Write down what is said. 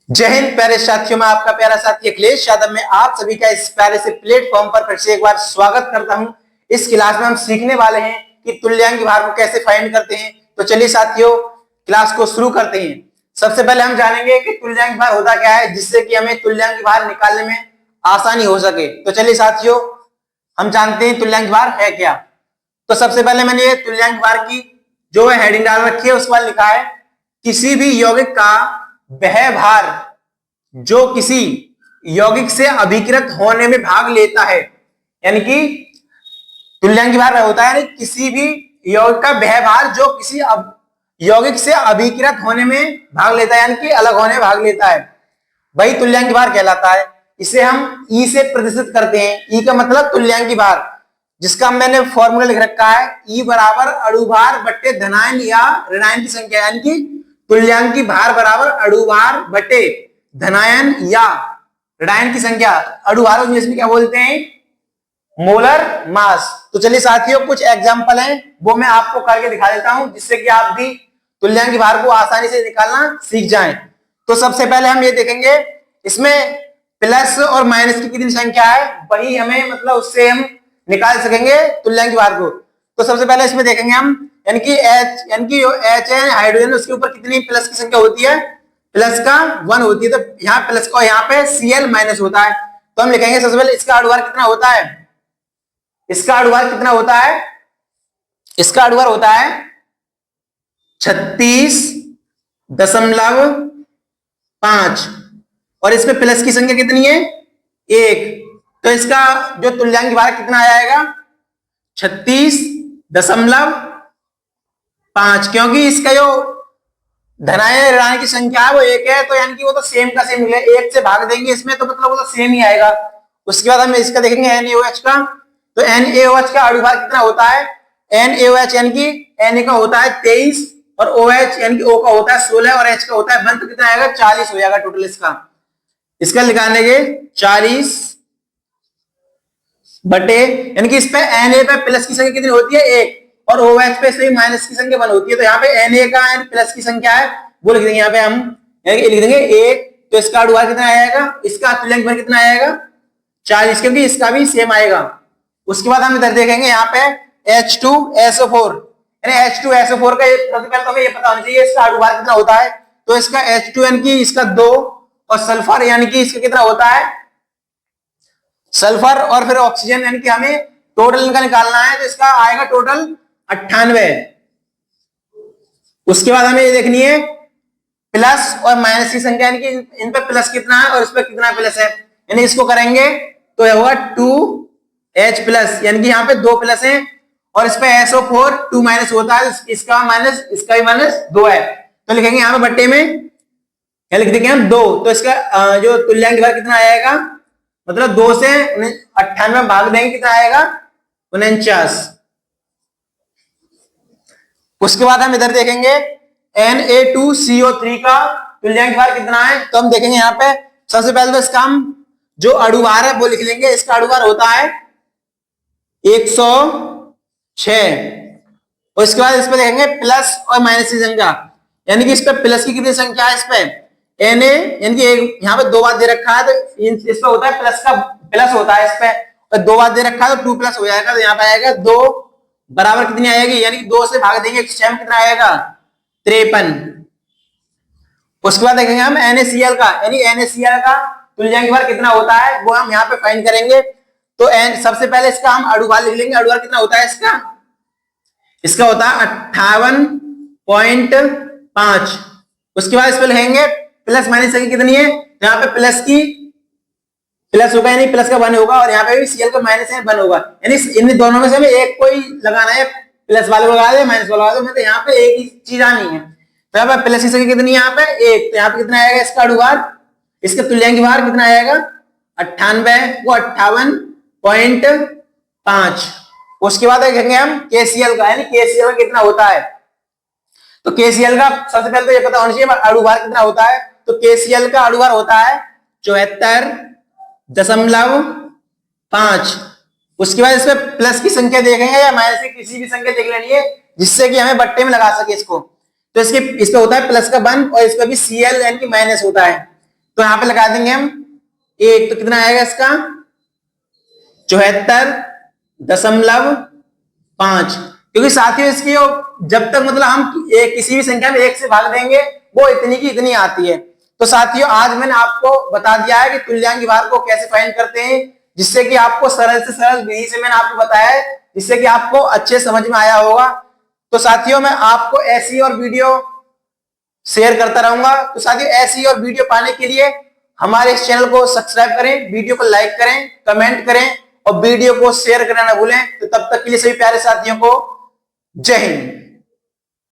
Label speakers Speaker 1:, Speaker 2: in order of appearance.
Speaker 1: जय हिंद प्यारे साथियों, में आपका प्यारा साथी अखिलेश यादव में आप सभी का इस प्यारे से प्लेटफॉर्म पर फिर से एक बार स्वागत करता हूं। इस क्लास में हम सीखने वाले हैं कि तुल्यांक भार को कैसे फाइंड करते हैं। तो चलिए साथियों, क्लास को शुरू करते हैं। सबसे पहले हम जानेंगे कि तुल्यांक भार होता क्या है, जिससे कि हमें तुल्यांक भार निकालने में आसानी हो सके। तो चलिए साथियों, हम जानते हैं तुल्यांक भार है क्या। तो सबसे पहले मैंने ये तुल्यांक भार की जो है हेडिंग डाल रखी है, उस पर लिखा है किसी भी यौगिक का वह भार जो किसी यौगिक से अभिकृत होने में भाग लेता है। यानी कि तुल्यांक भार होता है किसी भी यौगिक का वह भार जो किसी यौगिक से अभिकृत होने में भाग लेता है, यानी कि अलग होने में भाग लेता है, वही तुल्यांक भार कहलाता है। इसे हम ई से प्रदर्शित करते हैं। ई का मतलब तुल्यांक भार, जिसका मैंने फॉर्मूला लिख रखा है ई बराबर अणुभार बट्टे धनायन या ऋणायन की संख्या, यानी कि तुल्यांक भार बराबर अणुभार बट्टे धनायन या ऋणायन की संख्या। अणुभार को इंग्लिश में क्या बोलते हैं? Molar mass. तो चलिए साथियों, कुछ एग्जांपल हैं वो मैं आपको करके दिखा देता हूं, जिससे कि आप भी तुल्यांक भार को आसानी से निकालना सीख जाएं। तो सबसे पहले हम ये देखेंगे, इसमें प्लस और माइनस की कितनी संख्या है, वही हमें मतलब उससे हम निकाल सकेंगे तुल्यांक भार को। तो सबसे पहले इसमें देखेंगे हम, यानी कि H है हाइड्रोजन, उसके ऊपर कितनी प्लस की संख्या होती है? प्लस का 1 होती है। तो यहाँ प्लस का, यहाँ पे Cl माइनस होता है। तो हम लिखेंगे सबसे पहले इसका अणुभार कितना होता है। इसका अणुभार कितना होता है? इसका अणुभार होता है 36.5 और इसमें प्लस की संख्या कितनी है? 1। तो इसका जो तुल्यांक भार कितना आएगा? 36.5, क्योंकि इसका जो धनायन ऋणायन की संख्या है वो 1 है, तो यानी कि वो तो सेम का सेम मिलेगा। 1 से भाग देंगे इसमें तो मतलब वो तो सेम ही आएगा। उसके बाद हम इसका देखेंगे NaOH का। तो NaOH का अणुभार कितना होता है? NaOH यानी कि Na का होता है 23 और OH यानी कि O का होता है 16 और H का होता है 1, तो कितना आएगा? 40 हो जाएगा टोटल इसका निकालने के 40 बटे, यानी कि इस पे Na पे प्लस की संख्या कितनी होती है? 1 और OH पे से माइनस की संख्या 1 होती है। तो यहाँ पे Na का प्लस की संख्या है वो लिख देंगे यहाँ पे हम, यानी कि लिख देंगे 1। तो इसका अणुभार कितना आएगा? इसका तुल्यांक भार कितना आएगा? 40, क्योंकि इसका भी सेम आएगा। उसके बाद हम इधर देखेंगे यहाँ पे H2SO4, यानी H2SO4 का सबसे पहले तो हमें ये पता होना चाहिए इसका अणुभार कितना होता है। तो इसका H2 यानी कि इसका 2 और सल्फर यानी कि इसका कितना होता है? सल्फर और फिर ऑक्सीजन, यानी कि हमें टोटल इनका निकालना है। तो इसका आएगा टोटल 98। उसके बाद हमें ये देखनी है प्लस और माइनस की संख्या, यानी कि इन पे प्लस कितना है और इस पे कितना प्लस है। यानी इसको करेंगे तो यह होगा 2H प्लस, यानी कि यहाँ पे 2 प्लस है और इस पे SO4 2 माइनस होता है, इसका माइनस इसका भी माइनस 2 है। तो लिखेंगे यहाँ पे बट्टे में क्या लिख देंगे हम? 2। तो इसका जो तुल्यांक भार कितना आएगा, मतलब 2 से 98 भाग देंगे, कितना आएगा? 49। उसके बाद हम इधर देखेंगे Na2CO3 का तुल्यांक भार कितना है। तो हम देखेंगे यहाँ पे सबसे पहले तो इसका हम जो अणुभार है वो लिख लेंगे। इसका अणुभार होता है 106। और इसके बाद इस पे देखेंगे प्लस और माइनस की संख्या, यानी कि इस पे प्लस की कितनी संख्या है? इस पे Na यानी कि यहाँ पे 2 बार दे रखा है, तो इस पे होता है प्लस का प्लस होता है इस पे, और 2 बार दे रखा है तो 2 प्लस हो जाएगा। तो यहाँ पे आएगा 2 बराबर कितनी आएगी, यानी कि 2 से भाग देंगे 106 कितना आएगा? 53। उसके बाद देखेंगे हम NaCl का, यानी NaCl का तुल्यांक भार कितना होता है वो हम यहाँ पे फाइंड करेंगे। तो सबसे पहले इसका हम अणुभार लिख लेंगे। अणुभार कितना होता है इसका होता है 58.5। उसके बाद इस पे लिखेंगे प्लस माइनस संख्या कितनी है। यहाँ पे प्लस होगा, यानी प्लस का 1 होगा, और यहाँ पे भी Cl का माइनस है 1 होगा, यानी इन दोनों में से हमें एक कोई लगाना है। प्लस वाले को लगा दे, माइनस वाला लगा दे, तो यहाँ पे एक ही चीज आनी है। तो यहाँ पे प्लस की संख्या कितनी है? यहाँ पे 1। तो यहाँ पे कितना आएगा इसका अणुभार? इसका तुल्यांक भार कितना आएगा? 98 वो 58.5। उसके बाद देखेंगे हम KCl का, यानी KCl का कितना होता है। तो KCl का सबसे पहले तो ये पता होना चाहिए अणुभार कितना होता है। तो KCl का अणुभार होता है 74.5। उसके बाद इसमें प्लस की संख्या देखेंगे या माइनस की किसी भी संख्या देख लेनी है, जिससे कि हमें बट्टे में लगा सके इसको। तो इस पे होता है प्लस का 1 और इस पे भी Cl यानी कि माइनस होता है। तो यहां पे लगा देंगे हम 1, तो कितना आएगा इसका 74.5, क्योंकि साथियों इसकी जब तक मतलब हम किसी भी संख्या में 1 से भाग देंगे वो इतनी की इतनी आती है। तो साथियों आज मैंने आपको बता दिया है कि तुल्यांक भार को कैसे फाइंड करते हैं, जिससे कि आपको सरल से सरल विधि से मैंने आपको बताया है, जिससे कि आपको अच्छे समझ में आया होगा। तो साथियों मैं आपको ऐसी और वीडियो शेयर करता रहूंगा। तो साथियों ऐसी और वीडियो पाने के लिए हमारे इस चैनल को सब्सक्राइब करें, वीडियो को लाइक करें, कमेंट करें और वीडियो को शेयर करना ना भूलें। तो तब तक के लिए सभी प्यारे साथियों को जय हिंद।